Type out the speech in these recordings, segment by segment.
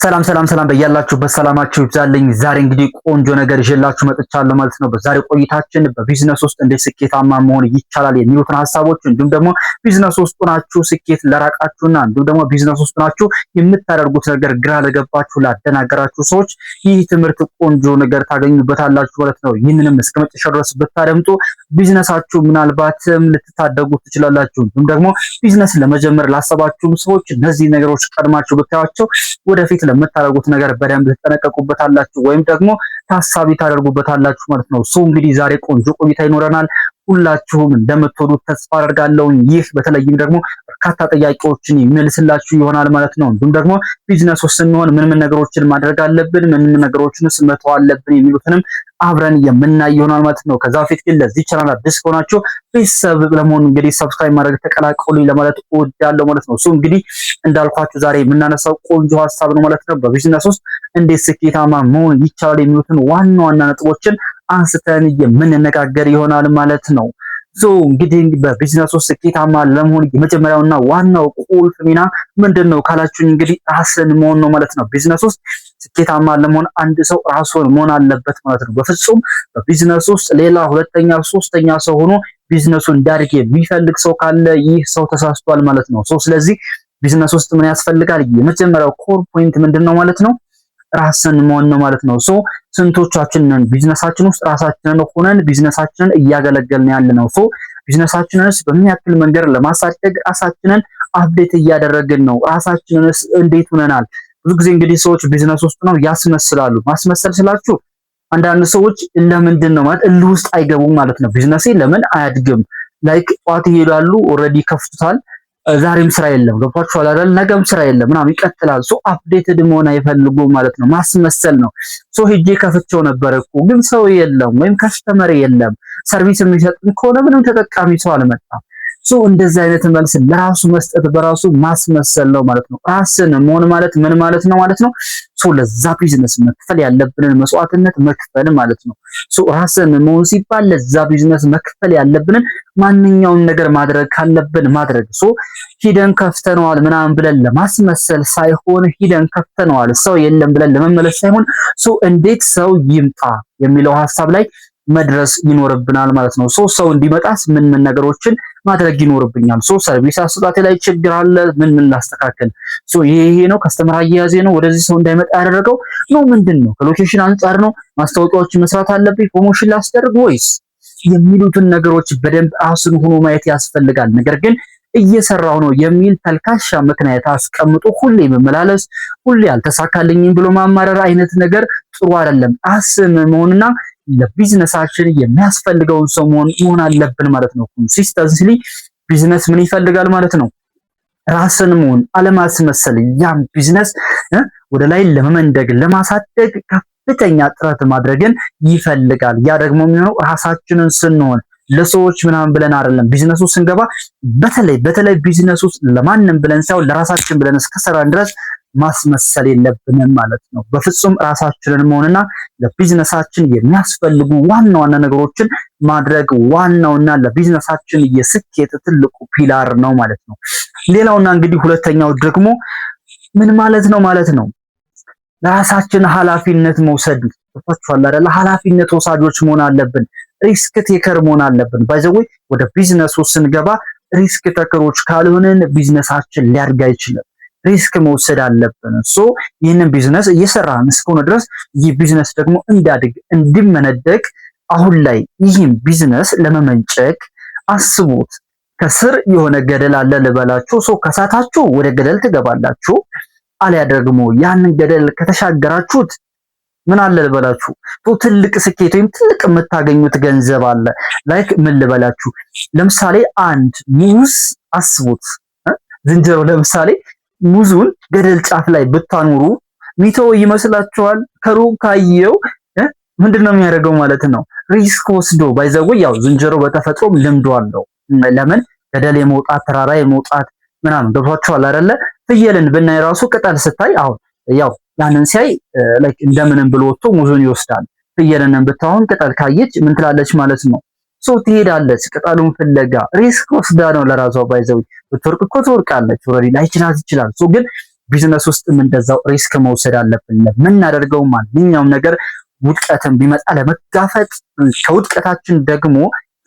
ሰላም በያላችሁበት ሰላማችሁ ይብዛልኝ። ዛሬ እንግዲህ ቆንጆ ነገር ይዤላችሁ መጥቻለሁ ማለት ነው። በዛሬ ቆይታችን በቢዝነስ ውስጥ እንዴት ስኬታማ መሆን ይቻላል የሚሉትን ሀሳቦች እንዲሁም ደግሞ ቢዝነስ ውስጥ ሆናችሁ ስኬት ለራቃችሁና እንዲሁም ደግሞ ቢዝነስ ውስጥ ሆናችሁ የምታደርጉት ነገር ግራ ለገባችሁ ላደናገራችሁ ሰዎች ይህ ትምህርት ቆንጆ ነገር ታገኙበታላችሁ ማለት ነው። ይህንንም እስከ መጨረሻው ድረስ ብታደምጡ ቢዝነሳችሁ ምናልባትም ልትታደጉ ትችላላችሁ። እንዲሁም ደግሞ ቢዝነስ ለመጀመር ላሰባችሁም ሰዎች እነዚህ ነገሮች ቀድማችሁ ብታያቸው ወደፊት ለምታደርጉት ነገር በደንብ ትጠነቀቁበታላችሁ ወይም ደግሞ ታሳቢ ታደርጉበታላችሁ ማለት ነው። እንግዲህ ዛሬ ቆንጆ ቆይታ ይኖረናል። ሁላችሁም እንደምትወዱት ተስፋ አደርጋለሁ። ይህ በተለይም ደግሞ በርካታ ጥያቄዎችን የሚመልስላችሁ ይሆናል ማለት ነው። እንዲሁም ደግሞ ቢዝነስ ውስጥ ስንሆን ምን ነገሮችን ማድረግ አለብን፣ ምን ነገሮችንስ መተው አለብን የሚሉትንም አብረን የምናይ ይሆናል ማለት ነው። ከዛ በፊት ግን ለዚህ ቻናል አዲስ ከሆናችሁ ቤተሰብ ለመሆን እንግዲህ ሰብስክራይብ ማድረግ ተቀላቀሉኝ ለማለት እወዳለሁ ማለት ነው። እንግዲህ እንዳልኳችሁ ዛሬ የምናነሳው ቆንጆ ሀሳብ ነው ማለት ነው። በቢዝነስ ውስጥ እንዴት ስኬታማ መሆን ይቻላል የሚሉትን ዋና ዋና ነጥቦችን አንስተን የምንነጋገር ይሆናል ማለት ነው። እንግዲህ በቢዝነስ ውስጥ ስኬታማ ለመሆን የመጀመሪያውና ዋናው ቁልፍ ሚና ምንድነው ካላችሁኝ እንግዲህ ራስን መሆን ነው ማለት ነው። ቢዝነስ ውስጥ ስኬታማ ለመሆን አንድ ሰው ራሱን መሆን አለበት ማለት ነው። በፍጹም በቢዝነስ ውስጥ ሌላ ሁለተኛ ሶስተኛ ሰው ሆኖ ቢዝነሱን እንዲያድግ የሚፈልግ ሰው ካለ ይህ ሰው ተሳስቷል ማለት ነው። ስለዚህ ቢዝነስ ውስጥ ምን ያስፈልጋል? የመጀመሪያው ኮር ፖይንት ምንድነው ማለት ነው? ራስን መሆን ነው ማለት ነው። ስንቶቻችንን ቢዝነሳችን ውስጥ ራሳችንን ሆነን ቢዝነሳችንን እያገለገልን ያለነው? ቢዝነሳችንንስ በምን ያክል መንገድ ለማሳደግ ራሳችንን አፕዴት እያደረግን ነው? ራሳችንንስ እንዴት ሆነናል? ብዙ ጊዜ እንግዲህ ሰዎች ቢዝነስ ውስጥ ነው ያስመስላሉ። ማስመሰል ስላችሁ አንዳንድ ሰዎች ለምንድን ነው ማለት እልህ ውስጥ አይገቡም ማለት ነው። ቢዝነሴ ለምን አያድግም? ላይክ ጧት ይሄዳሉ፣ ኦልሬዲ ከፍቱታል፣ ዛሬም ስራ የለም፣ ገብቷችኋል አይደል? ነገም ስራ የለም ምናምን ይቀጥላል። አፕዴትድ መሆን አይፈልጉም ማለት ነው። ማስመሰል ነው። ሄጄ ከፍቼው ነበር እኮ ግን ሰው የለም ወይም ከስተመር የለም፣ ሰርቪስ የሚሰጥን ከሆነ ምንም ተጠቃሚ ሰው አልመጣም። እንደዚህ አይነት መልስ ለራሱ መስጠት በራሱ ማስመሰል ነው ማለት ነው። ራስን መሆን ማለት ምን ማለት ነው ማለት ነው? ለዛ ቢዝነስ መክፈል ያለብንን መስዋዕትነት መክፈል ማለት ነው። ራስን መሆን ሲባል ለዛ ቢዝነስ መክፈል ያለብንን ማንኛውን ነገር ማድረግ ካለብን ማድረግ። ሂደን ከፍተነዋል ምናምን ብለን ለማስመሰል ሳይሆን ሂደን ከፍተነዋል ሰው የለም ብለን ለመመለስ ሳይሆን እንዴት ሰው ይምጣ የሚለው ሀሳብ ላይ መድረስ ይኖርብናል ማለት ነው። ሰው እንዲመጣስ ምን ነገሮችን ማድረግ ይኖርብኛል? ሰርቪስ አሰጣጤ ላይ ችግር አለ፣ ምን ላስተካክል? ይሄ ነው ከስተመር አያያዜ ነው ወደዚህ ሰው እንዳይመጣ ያደረገው ነው? ምንድነው? ከሎኬሽን አንጻር ነው? ማስታወቂያዎችን መስራት አለብኝ? ፕሮሞሽን ላስደርግ ወይስ የሚሉትን ነገሮች በደንብ ራስን ሆኖ ማየት ያስፈልጋል። ነገር ግን እየሰራው ነው የሚል ተልካሻ ምክንያት አስቀምጦ ሁሌ መመላለስ፣ ሁሌ አልተሳካልኝም ብሎ ማማረር አይነት ነገር ጥሩ አይደለም። ራስን መሆንና ለቢዝነሳችን የሚያስፈልገውን ሰው መሆን አለብን ማለት ነው። ኮንሲስተንስሊ ቢዝነስ ምን ይፈልጋል ማለት ነው? ራስን መሆን፣ አለማስመሰል። ያም ቢዝነስ ወደ ላይ ለመመንደግ ለማሳደግ ከፍተኛ ጥረት ማድረግን ይፈልጋል። ያ ደግሞ የሚሆነው ራሳችንን ስንሆን ለሰዎች ምናምን ብለን አይደለም። ቢዝነስ ውስጥ ስንገባ በተለይ ቢዝነስ ውስጥ ለማንም ብለን ሳይሆን ለራሳችን ብለን እስከሰራን ድረስ ማስመሰል የለብንም ማለት ነው። በፍጹም ራሳችንን መሆንና ለቢዝነሳችን የሚያስፈልጉ ዋና ዋና ነገሮችን ማድረግ ዋናውና ለቢዝነሳችን የስኬት ትልቁ ፒላር ነው ማለት ነው። ሌላውና እንግዲህ ሁለተኛው ደግሞ ምን ማለት ነው ማለት ነው? ለራሳችን ኃላፊነት መውሰድ። ተፈቷል አይደል? ኃላፊነት ወሳጆች መሆን አለብን። ሪስክ ቴከር መሆን አለብን። ባይዘው ወደ ቢዝነሱ ስንገባ ሪስክ ቴከሮች ካልሆነን ቢዝነሳችን ሊያድግ አይችልም። ሪስክ መውሰድ አለብን። ይህንን ቢዝነስ እየሰራን እስከሆነ ድረስ ይህ ቢዝነስ ደግሞ እንዲያድግ እንዲመነደግ አሁን ላይ ይህን ቢዝነስ ለመመንጨቅ አስቡት። ከስር የሆነ ገደል አለ ልበላችሁ። ከሳታችሁ ወደ ገደል ትገባላችሁ። አሊያ ደግሞ ያንን ገደል ከተሻገራችሁት ምን አለ ልበላችሁ፣ ትልቅ ስኬት ወይም ትልቅ የምታገኙት ገንዘብ አለ። ላይክ ምን ልበላችሁ፣ ለምሳሌ አንድ ሙዝ አስቡት። ዝንጀሮ ለምሳሌ ሙዙን ገደል ጫፍ ላይ ብታኖሩ ሚተው ይመስላችኋል? ከሩቅ ካየው ምንድነው የሚያደርገው ማለት ነው? ሪስክ ወስዶ ባይዘው ያው ዝንጀሮ በተፈጥሮም ልምዶ አለው። ለምን ገደል የመውጣት ተራራ የመውጣት ምናምን ገብቷችኋል አይደለ? ፍየልን ብናይ ራሱ ቅጠል ስታይ አሁን ያው ያንን ሲያይ ላይክ እንደምንም ብሎ ወጥቶ ሙዙን ይወስዳል። ፍየልን ብታውን ቅጠል ካየች ምን ትላለች ማለት ነው? ትሄዳለች ቅጠሉን ፍለጋ። ሪስክ ወስዳ ነው ለራሷ ባይዘው ብትወርቅ እኮ ትወርቃለች። ኦልሬዲ ላይችላት ይችላል። ግን ቢዝነስ ውስጥም እንደዛው ሪስክ መውሰድ አለብን። የምናደርገው ማንኛውም ነገር ውድቀትን ቢመጣ ለመጋፈጥ ከውድቀታችን ደግሞ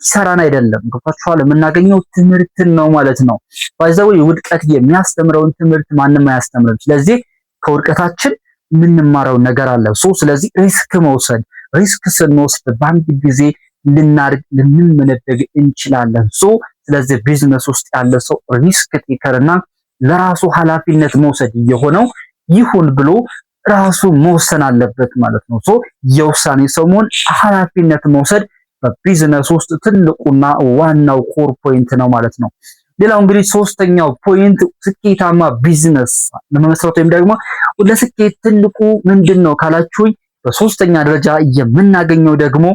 ሰራን አይደለም ገብታችኋል የምናገኘው ትምህርትን ነው ማለት ነው። ባይዘው ውድቀት የሚያስተምረውን ትምህርት ማንም አያስተምርም። ስለዚህ ከውድቀታችን የምንማረው ነገር አለ። ስለዚህ ሪስክ ስንወስድ በአንድ ጊዜ ልንመነደግ እንችላለን። ስለዚህ ቢዝነስ ውስጥ ያለ ሰው ሪስክ ቴከርና ለራሱ ኃላፊነት መውሰድ የሆነው ይሁን ብሎ ራሱ መወሰን አለበት ማለት ነው። የውሳኔ ሰው መሆን ኃላፊነት መውሰድ በቢዝነስ ውስጥ ትልቁና ዋናው ኮር ፖይንት ነው ማለት ነው። ሌላው እንግዲህ ሶስተኛው ፖይንት ስኬታማ ቢዝነስ ለመመስረት ወይም ደግሞ ለስኬት ትልቁ ምንድነው ካላችሁኝ በሶስተኛ ደረጃ የምናገኘው ደግሞ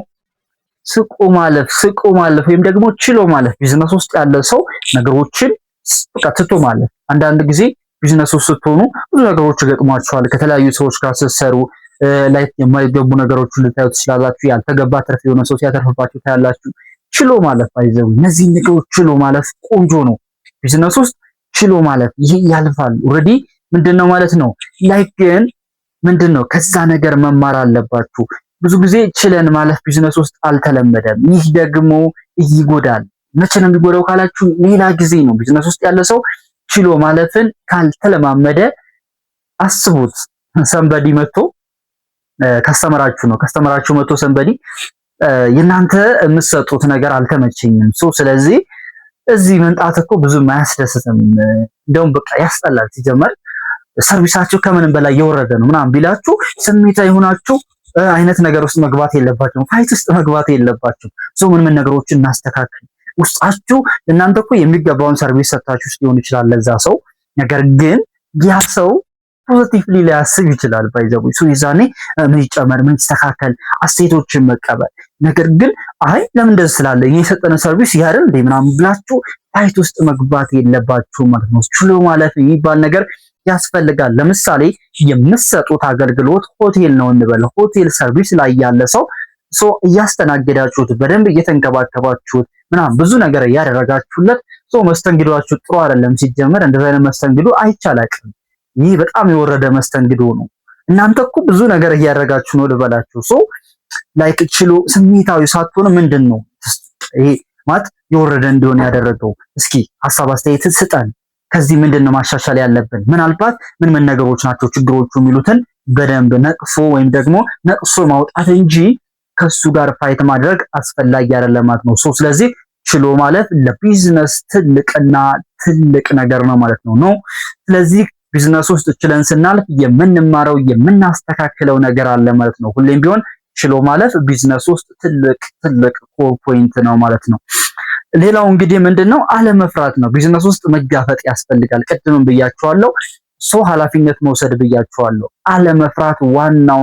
ስቆ ማለፍ ወይም ደግሞ ችሎ ማለፍ። ቢዝነስ ውስጥ ያለ ሰው ነገሮችን በቃ ትቶ ማለፍ። አንዳንድ ጊዜ ቢዝነስ ውስጥ ስትሆኑ ብዙ ነገሮች ገጥሟችኋል። ከተለያዩ ሰዎች ጋር ስትሰሩ ላይ የማይገቡ ነገሮችን ልታዩ ትችላላችሁ። ያልተገባ ትርፍ የሆነ ሰው ሲያተርፍባችሁ ታያላችሁ። ችሎ ማለፍ አይዘው እነዚህ ነገሮች ችሎ ማለፍ ቆንጆ ነው። ቢዝነስ ውስጥ ችሎ ማለፍ ይሄ ያልፋል። ኦሬዲ ምንድነው ማለት ነው ግን ምንድነው ከዛ ነገር መማር አለባችሁ። ብዙ ጊዜ ችለን ማለፍ ቢዝነስ ውስጥ አልተለመደም። ይህ ደግሞ ይጎዳል። መቼ ነው የሚጎዳው ካላችሁ ሌላ ጊዜ ነው። ቢዝነስ ውስጥ ያለ ሰው ችሎ ማለፍን ካልተለማመደ አስቡት። ሰንበዲ መጥቶ ከስተመራችሁ መጥቶ ሰንበዲ የናንተ የምትሰጡት ነገር አልተመቸኝም፣ ስለዚህ እዚህ መምጣት እኮ ብዙም አያስደስትም፣ እንደውም በቃ ያስጠላል፣ ሲጀመር ሰርቪሳችሁ ከምንም በላይ የወረደ ነው ምናምን ቢላችሁ ስሜታዊ ሆናችሁ አይነት ነገር ውስጥ መግባት የለባችሁም። ፋይት ውስጥ መግባት የለባችሁም። ምን ነገሮችን እናስተካክል። ውስጣችሁ እናንተ እኮ የሚገባውን ሰርቪስ ሰጣችሁ ሊሆን ይችላል ለዛ ሰው፣ ነገር ግን ያ ሰው ፖዚቲቭሊ ሊያስብ ይችላል። ባይዘው ይዛኔ ምን ይጨመር ምን ይስተካከል አስተያየቶችን መቀበል። ነገር ግን አይ ለምን እንደዚህ ስላለ የሰጠነ ሰርቪስ ያረን እንደ ምናምን ብላችሁ ፋይት ውስጥ መግባት የለባችሁ ማለት ነው። ችሎ ማለፍ የሚባል ነገር ያስፈልጋል። ለምሳሌ የምትሰጡት አገልግሎት ሆቴል ነው እንበል። ሆቴል ሰርቪስ ላይ ያለ ሰው እያስተናገዳችሁት በደንብ እየተንከባከባችሁት ምናምን ብዙ ነገር እያደረጋችሁለት መስተንግዶአችሁ ጥሩ አይደለም። ሲጀመር እንደዛ አይነት መስተንግዶ አይቻላቅም። ይህ በጣም የወረደ መስተንግዶ ነው። እናንተ እኮ ብዙ ነገር እያደረጋችሁ ነው ልበላችሁ። ላይክ ችሎ ስሜታዊ ሳትሆኑ ምንድነው ይሄ ማለት የወረደ እንዲሆን ያደረገው? እስኪ ሐሳብ አስተያየት ስጠን። ከዚህ ምንድነው ማሻሻል ያለብን? ምናልባት ምን ነገሮች ናቸው ችግሮቹ የሚሉትን በደንብ ነቅሶ ወይም ደግሞ ነቅሶ ማውጣት እንጂ ከሱ ጋር ፋይት ማድረግ አስፈላጊ አይደለም ማለት ነው። ስለዚህ ችሎ ማለፍ ለቢዝነስ ትልቅና ትልቅ ነገር ነው ማለት ነው። ስለዚህ ቢዝነስ ውስጥ ችለን ስናልፍ የምንማረው የምናስተካክለው ነገር አለ ማለት ነው። ሁሌም ቢሆን ችሎ ማለፍ ቢዝነስ ውስጥ ትልቅ ኮር ፖይንት ነው ማለት ነው። ሌላው እንግዲህ ምንድነው አለመፍራት ነው። ቢዝነስ ውስጥ መጋፈጥ ያስፈልጋል። ቅድምም ብያችኋለሁ። ኃላፊነት መውሰድ ብያችኋለሁ። አለመፍራት ዋናው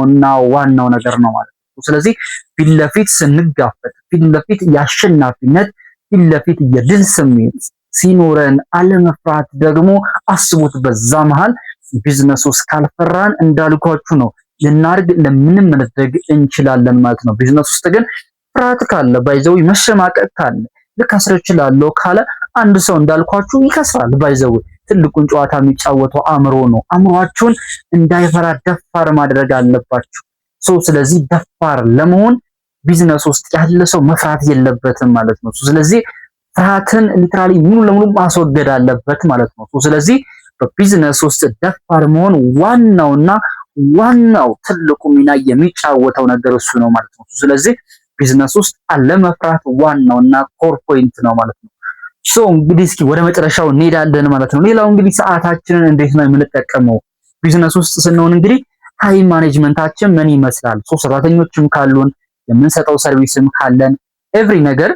ነገር ነው ማለት ነው። ስለዚህ ፊት ለፊት ስንጋፈጥ፣ ፊት ለፊት የአሸናፊነት ፊት ለፊት የድል ስሜት ሲኖረን አለመፍራት ደግሞ አስቡት። በዛ መሃል ቢዝነስ ውስጥ ካልፈራን እንዳልኳችሁ ነው ልናርግ ለምንም መድረግ እንችላለን ማለት ነው። ቢዝነስ ውስጥ ግን ፍርሃት ካለ ባይዘው መሸማቀቅ ካለ ልከስር እችላለሁ ካለ አንድ ሰው እንዳልኳችሁ ይከስራል። ባይዘው ትልቁን ጨዋታ የሚጫወተው አእምሮ ነው። አእምሮአችሁን እንዳይፈራ ደፋር ማድረግ አለባችሁ። ስለዚህ ደፋር ለመሆን ቢዝነስ ውስጥ ያለ ሰው መፍራት የለበትም ማለት ነው። ስለዚህ ፍርሃትን ሊትራሊ ሙሉ ለሙሉ ማስወገድ አለበት ማለት ነው። ስለዚህ በቢዝነስ ውስጥ ደፋር መሆን ዋናው ትልቁ ሚና የሚጫወተው ነገር እሱ ነው ማለት ነው። ስለዚህ ቢዝነስ ውስጥ አለመፍራት ዋናውና ኮር ፖይንት ነው ማለት ነው። እንግዲህ እስኪ ወደ መጨረሻው እንሄዳለን ማለት ነው። ሌላው እንግዲህ ሰዓታችንን እንዴት ነው የምንጠቀመው? ቢዝነስ ውስጥ ስንሆን እንግዲህ ታይም ማኔጅመንታችን ምን ይመስላል? ሰራተኞችም ካሉን የምንሰጠው ሰርቪስም ካለን ኤቭሪ ነገር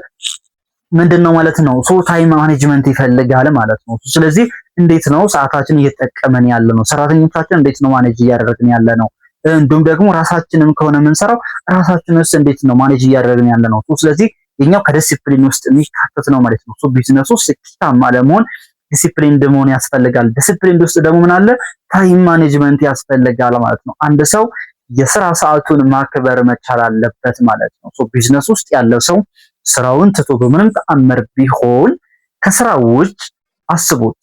ምንድነው ማለት ነው ታይም ማኔጅመንት ይፈልጋል ማለት ነው። ስለዚህ እንዴት ነው ሰዓታችን እየተጠቀመን ያለ ነው? ሰራተኞቻችን እንዴት ነው ማኔጅ እያደረግን ያለ ነው? እንዲሁም ደግሞ ራሳችንም ከሆነ የምንሰራው ራሳችንስ እንዴት ነው ማኔጅ እያደረግን ያለ ነው? ስለዚህ የኛው ከዲሲፕሊን ውስጥ የሚካተት ነው ማለት ነው። ቢዝነስ ውስጥ ስኬታማ ለመሆን ዲሲፕሊን መሆን ያስፈልጋል። ዲሲፕሊን ውስጥ ደግሞ ምን አለ? ታይም ማኔጅመንት ያስፈልጋል ማለት ነው። አንድ ሰው የስራ ሰዓቱን ማክበር መቻል አለበት ማለት ነው። ቢዝነስ ውስጥ ያለው ሰው ስራውን ትቶ በምንም ተአምር ቢሆን ከስራው ውጭ አስቡት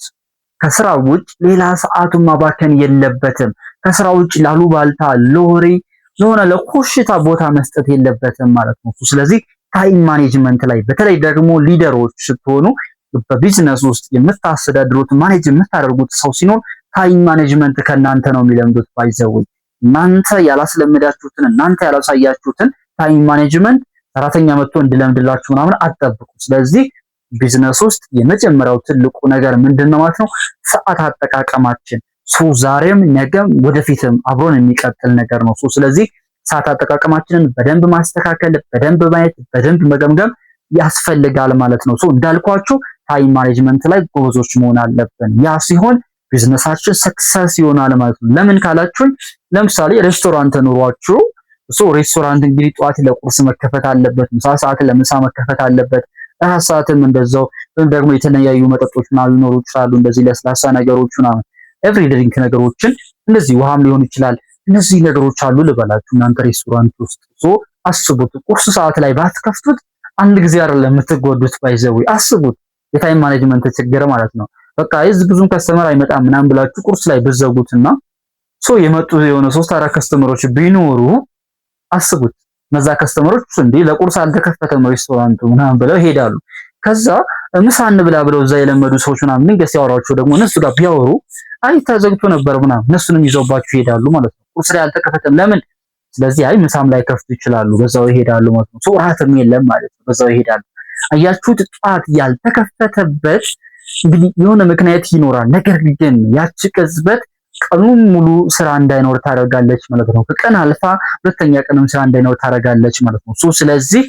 ከስራ ውጭ ሌላ ሰዓቱን ማባከን የለበትም። ከስራ ውጭ ላሉባልታ፣ ለወሬ፣ ለሆነ ለኮሽታ ቦታ መስጠት የለበትም ማለት ነው። ስለዚህ ታይም ማኔጅመንት ላይ በተለይ ደግሞ ሊደሮች ስትሆኑ በቢዝነስ ውስጥ የምታስተዳድሩት ማኔጅ የምታደርጉት ሰው ሲኖር ታይም ማኔጅመንት ከእናንተ ነው የሚለምዱት። ባይዘው እናንተ ያላስለመዳችሁትን እናንተ ያላሳያችሁትን ታይም ማኔጅመንት ሰራተኛ መጥቶ እንዲለምድላችሁ ምናምን አትጠብቁ። ስለዚህ ቢዝነስ ውስጥ የመጀመሪያው ትልቁ ነገር ምንድነው ማለት ነው? ሰዓት አጠቃቀማችን ዛሬም ነገም ወደፊትም አብሮን የሚቀጥል ነገር ነው። ስለዚህ ሰዓት አጠቃቀማችንን በደንብ ማስተካከል፣ በደንብ ማየት፣ በደንብ መገምገም ያስፈልጋል ማለት ነው። እንዳልኳችሁ ታይም ማኔጅመንት ላይ ጎበዞች መሆን አለብን። ያ ሲሆን ቢዝነሳችን ሰክሰስ ይሆናል ማለት ነው። ለምን ካላችሁኝ ለምሳሌ ሬስቶራንት ኑሯችሁ ሬስቶራንት እንግዲህ ጠዋት ለቁርስ መከፈት አለበት፣ ምሳ ሰዓት ለምሳ መከፈት አለበት፣ እራት ሰዓትም እንደዛው። ወይም ደግሞ የተለያዩ መጠጦች ምናምን ሊኖሩ ይችላሉ፣ እንደዚህ ለስላሳ ነገሮች ምናምን ኤቭሪ ድሪንክ ነገሮችን እንደዚህ ውሃም ሊሆን ይችላል። እነዚህ ነገሮች አሉ ልበላችሁ እናንተ ሬስቶራንት ውስጥ አስቡት። ቁርስ ሰዓት ላይ ባትከፍቱት አንድ ጊዜ አይደለም የምትጎዱት። ባይዘው አስቡት፣ የታይም ማኔጅመንት ችግር ማለት ነው። በቃ ብዙም ከስተመር አይመጣም ምናምን ብላችሁ ቁርስ ላይ ብትዘጉትና የመጡ የሆነ 3-4 ከስተመሮች ቢኖሩ አስቡት፣ እነዛ ከስተመሮች እንዴ ለቁርስ አልተከፈተም ሬስቶራንቱ ምናምን ብለው ይሄዳሉ። ከዛ ምሳ እንብላ ብለው እዛ የለመዱ ሰዎች ምናምን ድንገት ሲያወራቸው ደግሞ እነሱ ጋር ቢያወሩ አይ ተዘግቶ ነበር ምናምን እነሱንም ይዘውባችሁ ይሄዳሉ ማለት ነው። ቁርስ ላይ አልተከፈተም ለምን? ስለዚህ አይ ምሳም ላይ ከፍቱ ይችላሉ፣ በዛው ይሄዳሉ ማለት ነው። እራትም የለም ማለት ነው፣ በዛው ይሄዳሉ። አያችሁት? ጠዋት ያልተከፈተበት እንግዲህ የሆነ ምክንያት ይኖራል። ነገር ግን ያቺ ቅጽበት ቀኑን ሙሉ ስራ እንዳይኖር ታደርጋለች ማለት ነው። ከቀን አልፋ ሁለተኛ ቀንም ስራ እንዳይኖር ታደርጋለች ማለት ነው። ስለዚህ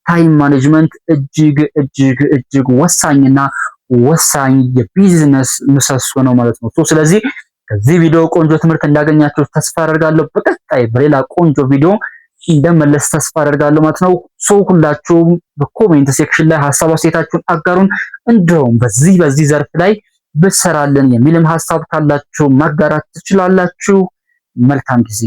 ታይም ማኔጅመንት እጅግ ወሳኝና ወሳኝ የቢዝነስ ምሰሶ ነው ማለት ነው። ስለዚህ ከዚህ ቪዲዮ ቆንጆ ትምህርት እንዳገኛችሁ ተስፋ አደርጋለሁ። በቀጣይ በሌላ ቆንጆ ቪዲዮ እንደመለስ ተስፋ አደርጋለሁ ማለት ነው። ሁላችሁም በኮሜንት ሴክሽን ላይ ሐሳብ አስተያየታችሁን አጋሩን። እንደውም በዚህ ዘርፍ ላይ ብትሰራልን የሚልም ሐሳብ ካላችሁ ማጋራት ትችላላችሁ። መልካም ጊዜ